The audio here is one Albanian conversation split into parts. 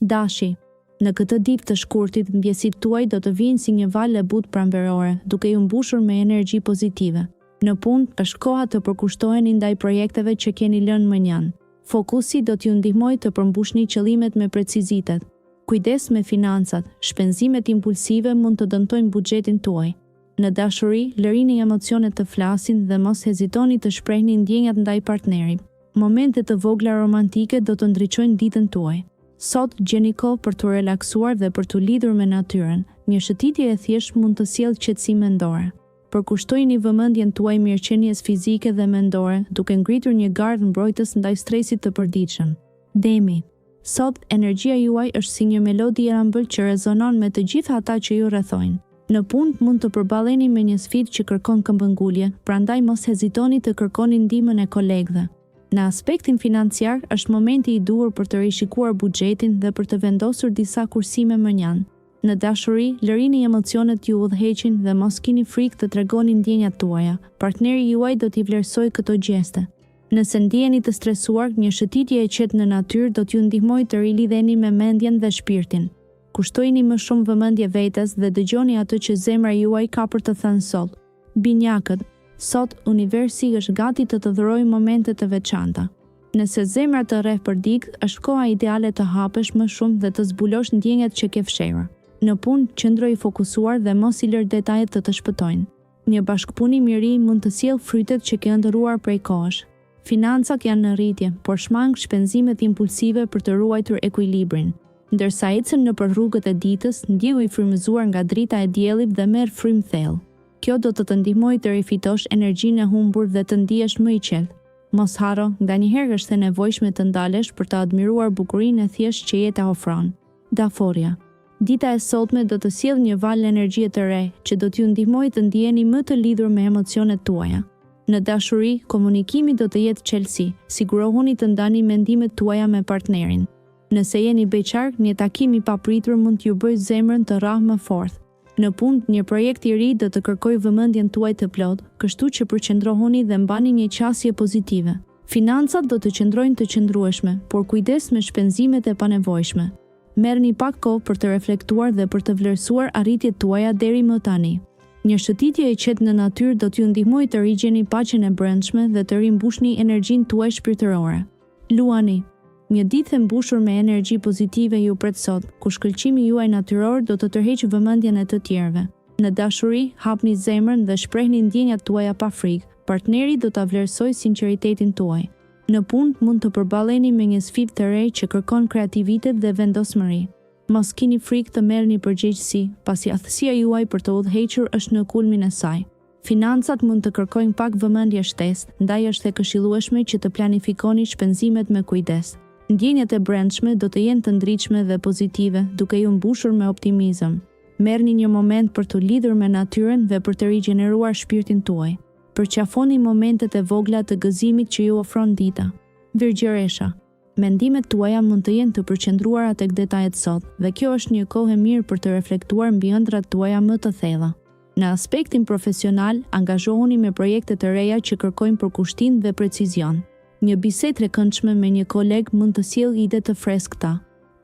Dashi, në këtë ditë të shkurtit, ndjesit tuaj do të vinë si një valë e butë pranverore, duke ju mbushur me energji pozitive. Në punë, është koha të përkushtoheni ndaj projekteve që keni lënë mënjan. Fokusi do t'ju ndihmojë të përmbushni qëllimet me precizitet. Kujdes me financat, shpenzimet impulsive mund të dëmtojnë buxhetin tuaj. Në dashuri, lërini emocionet të flasin dhe mos hezitoni të shprehni ndjenjat ndaj partnerit. Momente të vogla romantike do të ndriçojnë ditën tuaj. Sot gjeni kohë për të relaksuar dhe për të lidhur me natyrën. Një shëtitje e thjeshtë mund të sjellë qetësi mendore. Përkushtojini vëmendjen tuaj mirëqenies fizike dhe mendore, duke ngritur një gardh mbrojtës ndaj stresit të përditshëm. Demi. Sot, energjia juaj është si një melodi e ëmbël që rezonon me të gjitha ata që ju rrethojnë. Në punë mund të përballeni me një sfidë që kërkon këmbëngulje, prandaj mos hezitoni të kërkoni ndihmën e kolegëve. Në aspektin financiar, është momenti i duhur për të rishikuar buxhetin dhe për të vendosur disa kursime mënjan. Në dashuri, lërini emocionet ju udhëheqin dhe mos kini frikë të tregoni ndjenjat tuaja. Partneri juaj do t'i vlerësojë këto gjeste. Nëse ndjeheni të stresuar, një shëtitje e qetë në natyrë do t'ju ndihmojë të rilidheni me mendjen dhe shpirtin. Kushtojini më shumë vëmendje vetes dhe dëgjoni atë që zemra juaj ka për të thënë sot. Binjakët, sot universi është gati të të dhurojë momente të veçanta. Nëse zemra të rreh përdig, është koha ideale të hapesh më shumë dhe të zbulosh ndjenjat që ke fshehur. Në punë, qëndroj i fokusuar dhe mos i lër detajet të shpëtojnë. Një bashkëpunim i ri mund të sjellë frytet që ke ëndërruar prej kohësh. Financat janë në rritje, por shmang shpenzimet impulsive për të ruajtur ekuilibrin. Ndërsa ecën nëpër rrugët e ditës, ndjehu i frymëzuar nga drita e diellit dhe merr frymë thellë. Kjo do të të ndihmojë të rifitosh energjinë e humbur dhe të ndihesh më i qetë. Mos harro, nganjëherë është e nevojshme të ndalesh për të admiruar bukurinë e thjeshtë që jeta ofron. Daforia. Dita e sotme do të sjellë një valë energjie të re, që do t'ju ndihmojë të ndiheni më të lidhur me emocionet tuaja. Në dashuri, komunikimi do të jetë çelësi. Sigurohuni të ndani mendimet tuaja me partnerin. Nëse jeni beqar, një takim i papritur mund t'ju bëjë zemrën të rrahë më fort. Në punë, një projekt i ri do të kërkojë vëmendjen tuaj të plotë, kështu që përqendrohuni dhe mbani një qasje pozitive. Financat do të qëndrojnë të qëndrueshme, por kujdes me shpenzimet e panevojshme. Merrni pak kohë për të reflektuar dhe për të vlerësuar arritjet tuaja deri më tani. Një shëtitje e qetë në natyrë do t'ju ndihmojë të rigjeni paqen e brendshme dhe të rimbushni energjinë tuaj shpirtërore. Luani. Një ditë e mbushur me energji pozitive ju pret sot, ku shkëlqimi juaj natyror do të tërheqë vëmendjen e të tjerëve. Në dashuri, hapni zemrën dhe shprehni ndjenjat tuaja pa frikë. Partneri do ta vlerësojë sinqeritetin tuaj. Në punë mund të përballeni me një sfidë të re që kërkon kreativitet dhe vendosmëri. Mos kini frikë të merrni përgjegjësi, pasi aftësia juaj për të udhëhequr është në kulmin e saj. Financat mund të kërkojnë pak vëmendje shtesë, ndaj është e këshillueshme që të planifikoni shpenzimet me kujdes. Ndjenjat e brendshme do të jenë të ndritshme dhe pozitive, duke ju mbushur me optimizëm. Merrni një moment për të lidhur me natyrën dhe për të rigjeneruar shpirtin tuaj. Përqafoni momentet e vogla të gëzimit që ju ofron dita. Virgjëresha. Mendimet tuaja mund të jenë të përqendruara tek detajet sot, dhe kjo është një kohë e mirë për të reflektuar mbi ëndrat tuaja më të thella. Në aspektin profesional, angazhohuni me projekte të reja që kërkojnë përkushtim dhe precizion. Një bisedë e këndshme me një koleg mund të sjellë ide të freskëta.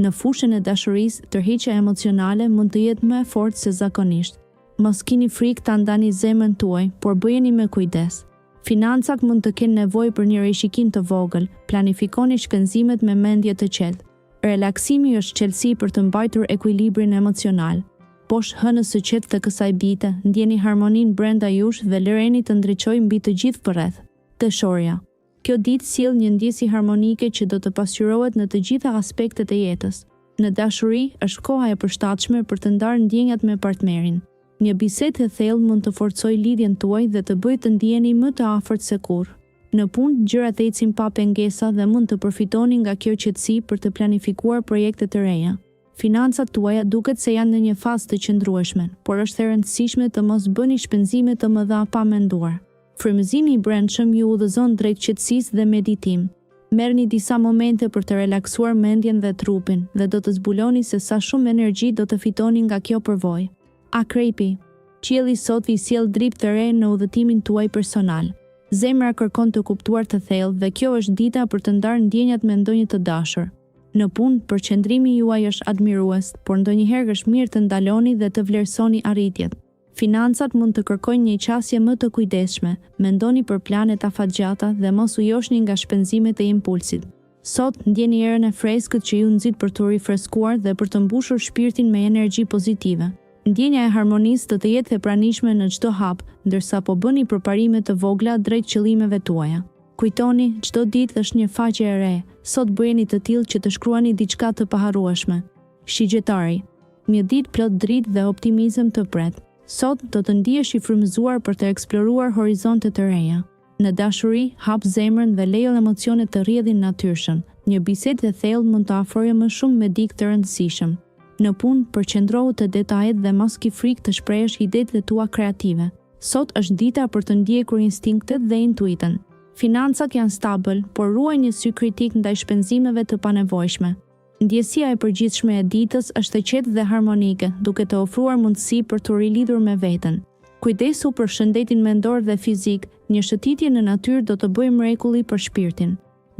Në fushën e dashurisë, tërheqja emocionale mund të jetë më e fortë se zakonisht. Mos kini frikë ta ndani zemrën tuaj, por bëjeni me kujdes. Financat mund të kenë nevojë për një rishikim të vogël, planifikoni shpenzimet me mendje të qetë. Relaksimi është çelësi për të mbajtur ekuilibrin emocional. Poshtë hënës së qetë të kësaj bite, ndjeni harmoninë brenda jush dhe lëreni të ndriçojë mbi të gjithë përreth. Dëshorja. Kjo ditë sjell një ndjesi harmonike që do të pasqyrohet në të gjitha aspektet e jetës. Në dashuri, është koha e përshtatshme për të ndarë ndjenjat me partnerin. Një bisedë e thellë mund të forcojë lidhjen tuaj dhe të bëjë të ndiheni më të afërt se kurrë. Në punë, gjërat ecin pa pengesa dhe mund të përfitoni nga kjo qetësi për të planifikuar projekte të reja. Financat tuaja duket se janë në një fazë të qëndrueshme, por është e rëndësishme të mos bëni shpenzime të mëdha pa menduar. Frymëzimi i brendshëm ju udhëzon drejt qetësisë dhe meditim. Merrni disa momente për të relaksuar mendjen dhe trupin dhe do të zbuloni se sa shumë energji do të fitoni nga kjo përvojë. Akrepi. Qielli sot vi sjell drip të re në udhëtimin tuaj personal. Zemra kërkon të kuptuar të thellë dhe kjo është dita për të ndarë ndjenjat me ndonjë të dashur. Në punë, përqendrimi juaj është admirues, por ndonjëherë është mirë të ndaloni dhe të vlerësoni arritjet. Financat mund të kërkojnë një qasje më të kujdesshme, mendoni për planet afatgjata dhe mos u joshni nga shpenzimet e impulsit. Sot, ndjeni erën e freskët që ju nxit për të rifreskuar dhe për të mbushur shpirtin me energji pozitive. Ndjenja e harmonisë do të jetë e pranishme në çdo hap, ndërsa po bëni përparime të vogla drejt qëllimeve tuaja. Kujtoni, çdo ditë është një faqe e re, sot bëjeni të tillë që të shkruani diçka të paharrueshme. Shigjetari, një ditë plot dritë dhe optimizëm të pret. Sot do të ndihesh i frymëzuar për të eksploruar horizonte të reja. Në dashuri, hap zemrën dhe lejo emocionet të rrjedhin natyrshëm. Një bisedë e thellë mund të afrojë më shumë me dikë të rëndësishëm. Në punë, përqendrohu te detajet dhe mos ki frikë të shprehësh idetë tua kreative. Sot është dita për të ndjekur instinktet dhe intuitën. Financat janë stabil, por ruaj një sy kritik ndaj shpenzimeve të panevojshme. Ndjesia e përgjithshme e ditës është e qetë dhe harmonike, duke të ofruar mundësi për të rilidhur me veten. Kujdesu për shëndetin mendor dhe fizik, një shëtitje në natyrë do të bëjë mrekulli për shpirtin.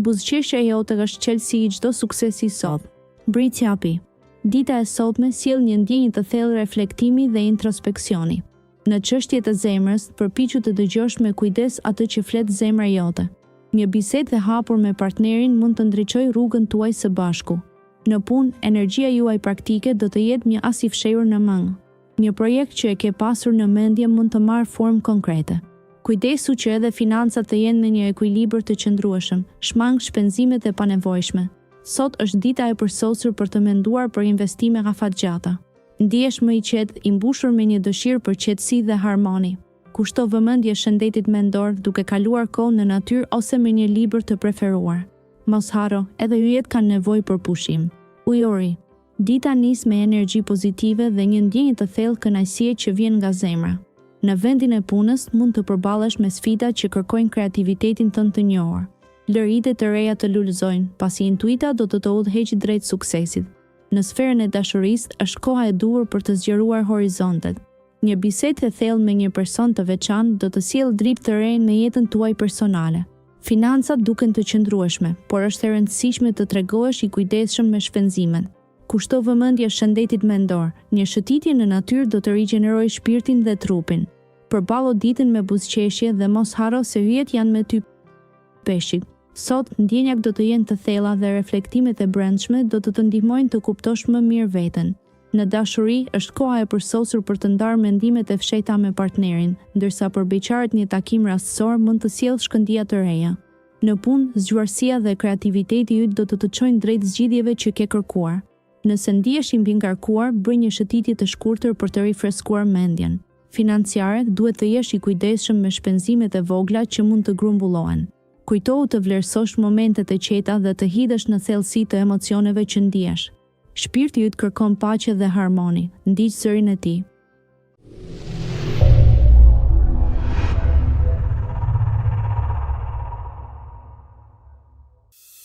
Buzëqeshja jote është qelësi i çdo suksesi sot. Britsjapi. Dita e sotme sjell një ndjenjë të thellë reflektimi dhe introspeksioni. Në çështjet e zemrës, përpiqu të dëgjosh me kujdes atë që flet zemra jote. Një bisedë e hapur me partnerin mund të ndriçojë rrugën tuaj së bashku. Në punë, energjia juaj praktike do të jetë një as i fshehur në mëngë. Një projekt që e ke pasur në mendje mund të marrë formë konkrete. Kujdesu që edhe financat të jenë në një ekuilibër të qëndrueshëm, shmang shpenzimet e panevojshme. Sot është dita e përsosur për të menduar për investime afatgjata. Ndihesh më i qetë, i mbushur me një dëshirë për qetësi dhe harmoni. Kushto vëmendje shëndetit mendor duke kaluar kohë në natyrë ose me një libër të preferuar. Mos haro, edhe yjet kanë nevojë për pushim. Ujori. Dita nis me energji pozitive dhe një ndjenjë të thellë kënaqësie që vjen nga zemra. Në vendin e punës mund të përballesh me sfida që kërkojnë kreativitetin tënd të njohur. Lër ide të reja të lulëzojnë, pasi intuita do të udhëheqë drejt suksesit. Në sferën e dashurisë është koha e duhur për të zgjeruar horizontet. Një bisedë e thellë me një person të veçantë do të sjellë dritë të re në jetën tuaj personale. Financat duken të qëndrueshme, por është e rëndësishme të tregohesh i kujdesshëm me shpenzimet. Kushto vëmendje shëndetit mendor, një shëtitje në natyrë do të rigjenerojë shpirtin dhe trupin. Përballo ditën me buzëqeshje dhe mos harro se yjet janë me ty. Peshik. Sot, ndjenjat do të jenë të thella dhe reflektimet e brendshme do të të ndihmojnë të kuptosh më mirë veten. Në dashuri, është koha e përsosur për të ndarë mendimet e fshehta me partnerin, ndërsa për beqarët një takim rastësor mund të sjellë shkëndija të reja. Në punë, zgjuarësia dhe kreativiteti yt do të çojnë drejt zgjidhjeve që ke kërkuar. Nëse ndihesh i mbingarkuar, bëj një shëtitje të shkurtër për të rifreskuar mendjen. Financiare, duhet të jesh i kujdesshëm me shpenzimet e vogla që mund të grumbullohen. Kujtohu të vlerësosh momentet e qeta dhe të hidhesh në thellësi të emocioneve që ndihesh. Shpirti yt kërkon paqe dhe harmoni, ndiq zërin e tij.